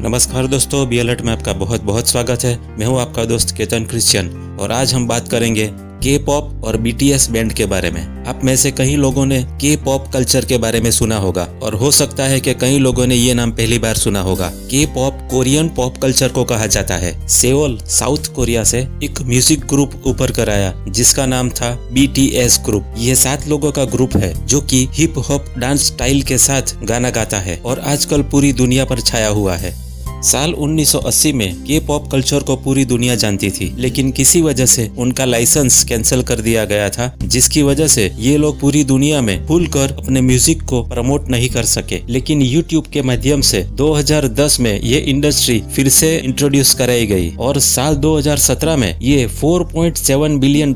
नमस्कार दोस्तों, be alert में आपका बहुत बहुत स्वागत है। मैं हूं आपका दोस्त केतन क्रिश्चियन और आज हम बात करेंगे के पॉप और बीटीएस बैंड के बारे में। आप में से कई लोगों ने के पॉप कल्चर के बारे में सुना होगा और हो सकता है कि कई लोगों ने ये नाम पहली बार सुना होगा। के पॉप कोरियन पॉप कल्चर को कहा जाता है। सेओल साउथ कोरिया से एक म्यूजिक ग्रुप ऊपर कर आया जिसका नाम था बीटीएस ग्रुप। ये 7 लोगों का ग्रुप है जो कि हिप हॉप डांस स्टाइल के साथ गाना गाता है और आजकल पूरी दुनिया पर छाया हुआ है। साल 1980 में के पॉप कल्चर को पूरी दुनिया जानती थी, लेकिन किसी वजह से उनका लाइसेंस कैंसिल कर दिया गया था, जिसकी वजह से ये लोग पूरी दुनिया में खुलकर अपने म्यूजिक को प्रमोट नहीं कर सके। लेकिन यूट्यूब के माध्यम से 2010 में ये इंडस्ट्री फिर से इंट्रोड्यूस कराई गई और साल 2017 में ये $4.7 बिलियन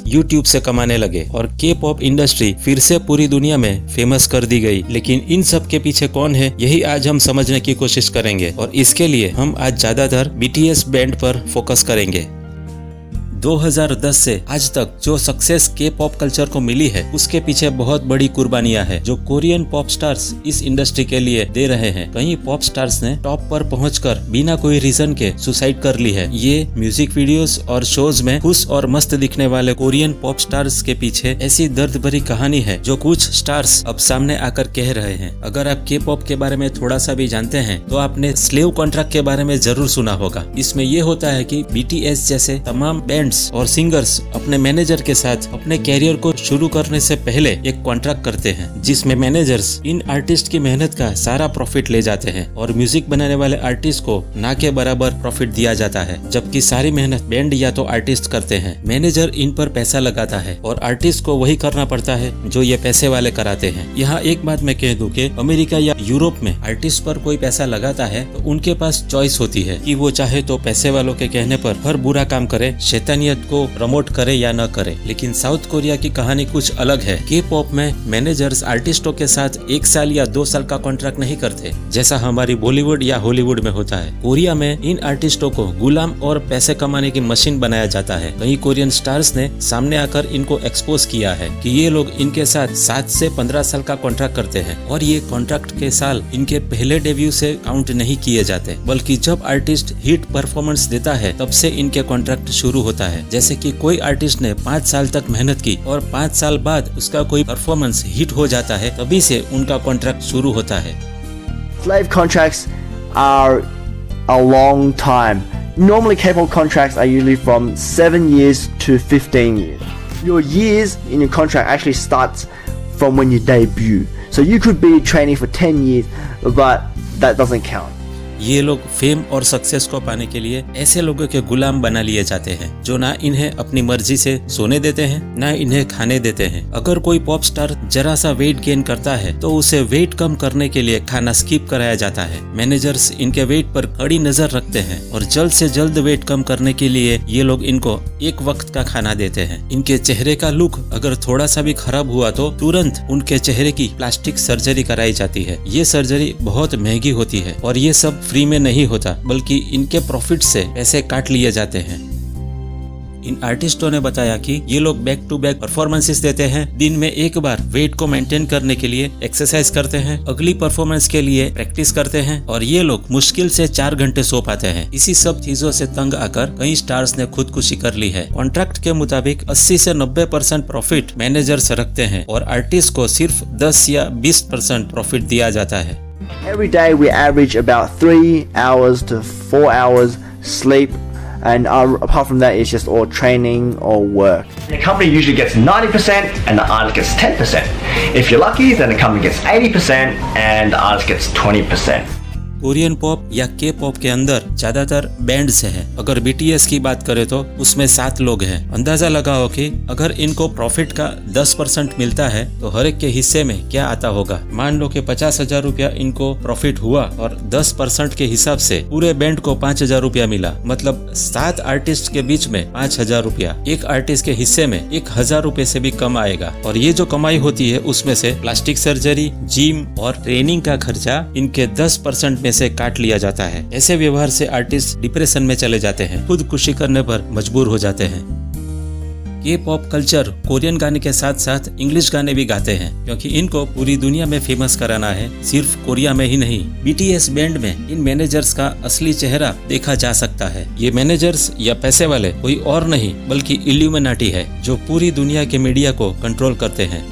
यूट्यूब से कमाने लगे और के पॉप इंडस्ट्री फिर से पूरी दुनिया में फेमस कर दी गई। लेकिन इन सब के पीछे कौन है, यही आज हम समझने की कोशिश करेंगे और इसके लिए हम आज ज्यादातर बीटीएस बैंड पर फोकस करेंगे। 2010 से आज तक जो सक्सेस के पॉप कल्चर को मिली है उसके पीछे बहुत बड़ी कुर्बानियां हैं जो कोरियन पॉप स्टार्स इस इंडस्ट्री के लिए दे रहे हैं। कई पॉप स्टार्स ने टॉप पर पहुंचकर बिना कोई रीजन के सुसाइड कर ली है। ये म्यूजिक वीडियोस और शोज में खुश और मस्त दिखने वाले कोरियन पॉप स्टार्स के पीछे ऐसी दर्द भरी कहानी है जो कुछ स्टार्स अब सामने आकर कह रहे हैं। अगर आप के पॉप के बारे में थोड़ा सा भी जानते हैं तो आपने स्लेव कॉन्ट्रैक्ट के बारे में जरूर सुना होगा। इसमें ये होता है कि बीटीएस जैसे तमाम बैंड और सिंगर्स अपने मैनेजर के साथ अपने कैरियर को शुरू करने से पहले एक कॉन्ट्रैक्ट करते हैं जिसमें मैनेजर्स इन आर्टिस्ट की मेहनत का सारा प्रॉफिट ले जाते हैं और म्यूजिक बनाने वाले आर्टिस्ट को ना के बराबर प्रॉफिट दिया जाता है, जबकि सारी मेहनत बैंड या तो आर्टिस्ट करते हैं। मैनेजर इन पर पैसा लगाता है और आर्टिस्ट को वही करना पड़ता है जो ये पैसे वाले कराते हैं। यहाँ एक बात मैं कह दूं कि अमेरिका या यूरोप में आर्टिस्ट पर कोई पैसा लगाता है तो उनके पास चॉइस होती है कि वो चाहे तो पैसे वालों के कहने पर हर बुरा काम करे, शैतानियत को प्रमोट करे या न करे। लेकिन साउथ कोरिया की कहानी कुछ अलग है। के पॉप में मैनेजर्स आर्टिस्टों के साथ 1 साल या 2 साल का कॉन्ट्रैक्ट नहीं करते जैसा हमारी बॉलीवुड या हॉलीवुड में होता है। कोरिया में इन आर्टिस्टों को गुलाम और पैसे कमाने की मशीन बनाया जाता है। कई कोरियन स्टार्स ने सामने आकर इनको एक्सपोज किया है कि ये लोग इनके साथ 7 से 15 साल का कॉन्ट्रैक्ट करते हैं और ये कॉन्ट्रैक्ट के साल इनके पहले डेब्यू से काउंट नहीं किए जाते, बल्कि जब आर्टिस्ट हिट परफॉर्मेंस देता है तब से इनके कॉन्ट्रैक्ट शुरू होता है। जैसे कि कोई आर्टिस्ट ने 5 साल तक मेहनत की और 5 साल बाद उसका कोई परफॉर्मेंस हिट हो जाता है, तभी से उनका कॉन्ट्रैक्ट शुरू होता है। Slave contracts are a long time. Normally K-pop contracts are usually from 7 years to 15 years. Your years in your contract actually starts from when you debut. So you could be training for 10 years, but that doesn't count. ये लोग fame और success को पाने के लिए ऐसे लोगों के गुलाम बना लिए जाते हैं जो ना इन्हें अपनी मर्जी से सोने देते हैं ना इन्हें खाने देते हैं। अगर कोई पॉप स्टार जरा सा वेट गेन करता है तो उसे वेट कम करने के लिए खाना स्किप कराया जाता है। मैनेजर्स इनके वेट पर कड़ी नजर रखते हैं और जल्द से जल्द वेट कम करने के लिए ये लोग इनको एक वक्त का खाना देते हैं। इनके चेहरे का लुक अगर थोड़ा सा भी खराब हुआ तो तुरंत उनके चेहरे की प्लास्टिक सर्जरी कराई जाती है। ये सर्जरी बहुत महंगी होती है और ये सब फ्री में नहीं होता, बल्कि इनके प्रॉफिट से पैसे काट लिए जाते हैं। इन आर्टिस्टों ने बताया कि ये लोग बैक टू बैक परफॉर्मेंसेस देते हैं। दिन में एक बार वेट को मेंटेन करने के लिए एक्सरसाइज करते हैं, अगली परफॉर्मेंस के लिए प्रैक्टिस करते हैं और ये लोग मुश्किल से 4 घंटे सो पाते हैं। इसी सब चीजों से तंग आकर कई स्टार्स ने खुदकुशी कर ली है। कॉन्ट्रैक्ट के मुताबिक 80 से 90% प्रॉफिट मैनेजर्स रखते हैं और आर्टिस्ट को सिर्फ 10 या 20% प्रॉफिट दिया जाता है। Every day we average about 3 hours to 4 hours sleep, and apart from that it's just all training or work. The company usually gets 90% and the artist gets 10%. If you're lucky, then the company gets 80% and the artist gets 20%. Korean pop या के pop के अंदर ज्यादातर bands हैं। अगर BTS की बात करें तो उसमें 7 लोग हैं। अंदाजा लगाओ कि अगर इनको प्रॉफिट का 10% मिलता है तो हर एक के हिस्से में क्या आता होगा। मान लो कि 50,000 रुपया इनको प्रॉफिट हुआ और 10% के हिसाब से पूरे बैंड को 5,000 रुपया मिला, मतलब 7 आर्टिस्ट के बीच में 5,000 रुपया। एक आर्टिस्ट के हिस्से में 1,000 रुपए से भी कम आएगा और ये जो कमाई होती है उसमें से प्लास्टिक सर्जरी, जिम और ट्रेनिंग का खर्चा इनके 10% में से काट लिया जाता है। ऐसे व्यवहार से आर्टिस्ट डिप्रेशन में चले जाते हैं, खुदकुशी करने पर मजबूर हो जाते हैं। के पॉप कल्चर कोरियन गाने के साथ साथ इंग्लिश गाने भी गाते हैं, क्योंकि इनको पूरी दुनिया में फेमस कराना है, सिर्फ कोरिया में ही नहीं। बीटीएस बैंड में इन मैनेजर्स का असली चेहरा देखा जा सकता है। ये मैनेजर्स या पैसे वाले कोई और नहीं बल्कि इल्यूमिनाटी है, जो पूरी दुनिया के मीडिया को कंट्रोल करते हैं।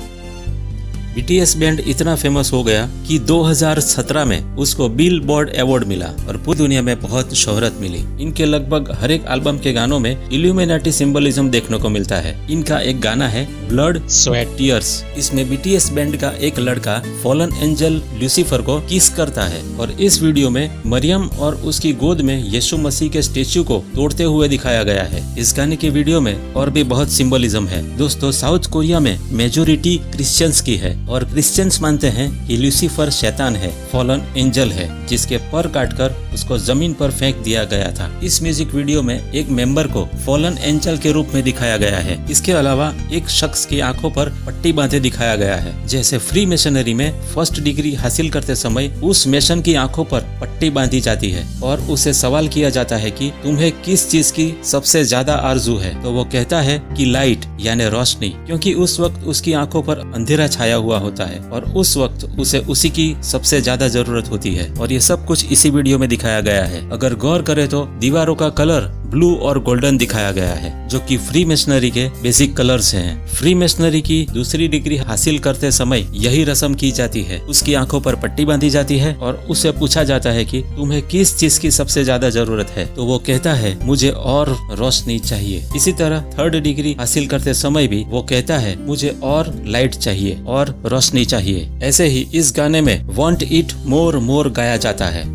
बीटीएस बैंड इतना फेमस हो गया कि 2017 में उसको बिलबोर्ड अवार्ड मिला और पूरी दुनिया में बहुत शोहरत मिली। इनके लगभग हर एक एल्बम के गानों में इल्यूमिनाटी सिंबलिज्म देखने को मिलता है। इनका एक गाना है ब्लड स्वेट टीयर्स। इसमें बीटीएस बैंड का एक लड़का फॉलन एंजल लूसीफर को किस करता है और इस वीडियो में मरियम और उसकी गोद में यीशु मसीह के स्टेच्यू को तोड़ते हुए दिखाया गया है। इस गाने के वीडियो में और भी बहुत सिंबलिज्म है। दोस्तों, साउथ कोरिया में मेजोरिटी क्रिश्चियंस की है और क्रिश्चियंस मानते हैं कि लूसीफर शैतान है, फॉलन एंजल है, जिसके पर काटकर उसको जमीन पर फेंक दिया गया था। इस म्यूजिक वीडियो में एक मेंबर को फॉलन एंजल के रूप में दिखाया गया है। इसके अलावा एक शख्स की आंखों पर पट्टी बांधे दिखाया गया है। जैसे फ्री मेशनरी में फर्स्ट डिग्री हासिल करते समय उस मेशन की आंखों पर पट्टी बांधी जाती है और उसे सवाल किया जाता है कि तुम्हें किस चीज की सबसे ज्यादा आरजू है, तो वो कहता है कि लाइट यानी रोशनी, क्योंकि उस वक्त उसकी आंखों पर अंधेरा छाया हुआ होता है और उस वक्त उसे उसी की सबसे ज्यादा जरूरत होती है। और ये सब कुछ इसी वीडियो में दिखाया गया है। अगर गौर करें तो दीवारों का कलर ब्लू और गोल्डन दिखाया गया है, जो कि फ्री मेशनरी के बेसिक कलर्स हैं। फ्री मेशनरी की दूसरी डिग्री हासिल करते समय यही रस्म की जाती है। उसकी आंखों पर पट्टी बांधी जाती है और उससे पूछा जाता है कि तुम्हें किस चीज की सबसे ज्यादा जरूरत है, तो वो कहता है मुझे और रोशनी चाहिए। इसी तरह थर्ड डिग्री हासिल करते समय भी वो कहता है मुझे और लाइट चाहिए और रोशनी चाहिए। ऐसे ही इस गाने में वांट इट मोर मोर गाया जाता है।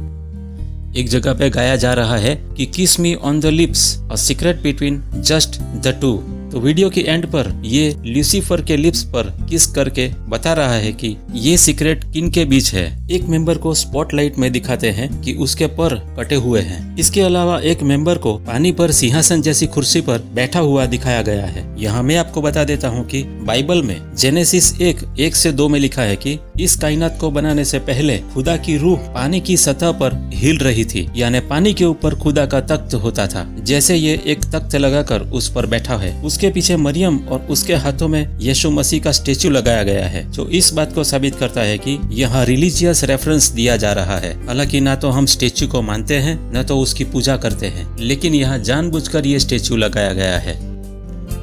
एक जगह पे गाया जा रहा है कि किस me on the lips, a secret between just the two. तो वीडियो के एंड पर ये लूसीफर के लिप्स पर किस करके बता रहा है कि ये सीक्रेट किन के बीच है। एक मेंबर को स्पॉटलाइट में दिखाते हैं कि उसके पर कटे हुए हैं। इसके अलावा एक मेंबर को पानी पर सिंहासन जैसी कुर्सी पर बैठा हुआ दिखाया गया है। यहाँ मैं आपको बता देता हूँ कि बाइबल में जेनेसिस 1:1-2 में लिखा है कि इस कायनात को बनाने से पहले खुदा की रूह पानी की सतह पर हिल रही थी, यानी पानी के ऊपर खुदा का तख्त होता था। जैसे ये एक तख्त लगाकर उस पर बैठा है, उसके पीछे मरियम और उसके हाथों में यीशु मसीह का स्टेच्यू लगाया गया है, जो इस बात को साबित करता है कि यहाँ रिलीजियस रेफरेंस दिया जा रहा है। हालांकि ना तो हम स्टेच्यू को मानते हैं न तो उसकी पूजा करते हैं, लेकिन यहाँ जानबूझकर ये स्टेच्यू लगाया गया है।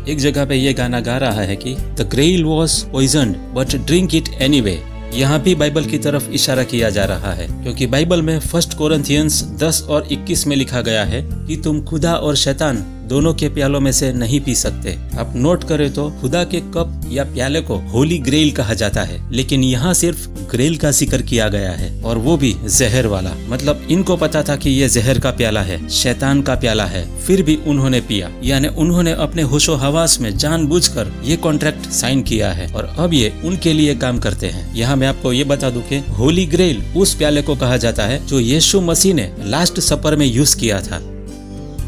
एक जगह पे ये गाना गा रहा है कि the grail was poisoned but drink it anyway. यहाँ भी बाइबल की तरफ इशारा किया जा रहा है, क्योंकि बाइबल में 1 कोरिन्थियंस 10 और 21 में लिखा गया है कि तुम खुदा और शैतान दोनों के प्यालों में से नहीं पी सकते। आप नोट करें तो खुदा के कप या प्याले को होली ग्रेल कहा जाता है, लेकिन यहाँ सिर्फ ग्रेल का जिक्र किया गया है, और वो भी जहर वाला। मतलब इनको पता था कि ये जहर का प्याला है, शैतान का प्याला है, फिर भी उन्होंने पिया। यानी उन्होंने अपने होशो हवास में जानबूझकर ये कॉन्ट्रैक्ट साइन किया है और अब ये उनके लिए काम करते हैं। यहाँ मैं आपको ये बता दूं कि होली ग्रेल उस प्याले को कहा जाता है जो यीशु मसीह ने लास्ट सपर में यूज किया था।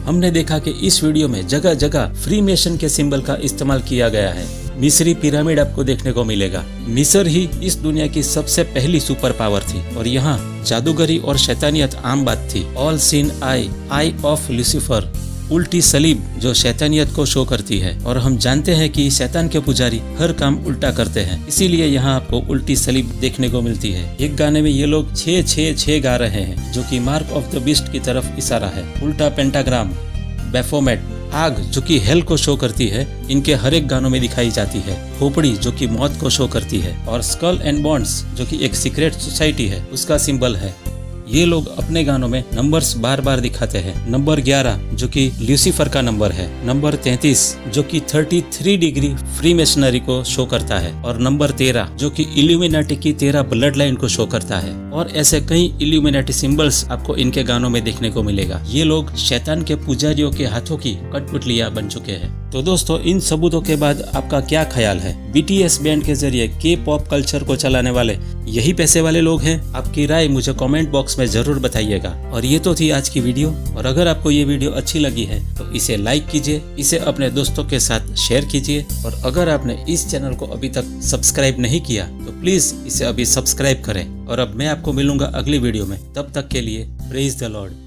हमने देखा कि इस वीडियो में जगह जगह फ्रीमेसन के सिंबल का इस्तेमाल किया गया है। मिस्री पिरामिड आपको देखने को मिलेगा। मिस्र ही इस दुनिया की सबसे पहली सुपर पावर थी और यहाँ जादूगरी और शैतानियत आम बात थी। All scene I of Lucifer, उल्टी सलीब जो शैतानियत को शो करती है, और हम जानते हैं कि शैतान के पुजारी हर काम उल्टा करते हैं, इसीलिए यहाँ आपको उल्टी सलीब देखने को मिलती है। एक गाने में ये लोग 666 गा रहे हैं, जो कि मार्क ऑफ द बीस्ट की तरफ इशारा है। उल्टा पेंटाग्राम, बैफोमेट, आग जो कि हेल को शो करती है, इनके हर एक गानों में दिखाई जाती है। खोपड़ी जो कि मौत को शो करती है, और स्कल एंड बॉन्ड्स जो कि एक सीक्रेट सोसाइटी है, उसका सिंबल है। ये लोग अपने गानों में नंबर्स बार बार दिखाते हैं। नंबर 11 जो कि लूसीफर का नंबर है, नंबर 33 जो कि 33 डिग्री फ्रीमेसनरी को शो करता है, और नंबर 13 जो कि इल्यूमिनाटी की 13 ब्लड लाइन को शो करता है। और ऐसे कई इल्यूमिनाटी सिंबल्स आपको इनके गानों में देखने को मिलेगा। ये लोग शैतान के पुजारियों के हाथों की कठपुतलियां बन चुके हैं। तो दोस्तों, इन सबूतों के बाद आपका क्या ख्याल है? बीटीएस बैंड के जरिए के पॉप कल्चर को चलाने वाले यही पैसे वाले लोग हैं? आपकी राय मुझे कमेंट बॉक्स में जरूर बताइएगा। और ये तो थी आज की वीडियो, और अगर आपको ये वीडियो अच्छी लगी है तो इसे लाइक कीजिए, इसे अपने दोस्तों के साथ शेयर कीजिए, और अगर आपने इस चैनल को अभी तक सब्सक्राइब नहीं किया तो प्लीज इसे अभी सब्सक्राइब करें। और अब मैं आपको मिलूंगा अगली वीडियो में, तब तक के लिए प्रेज द लॉर्ड।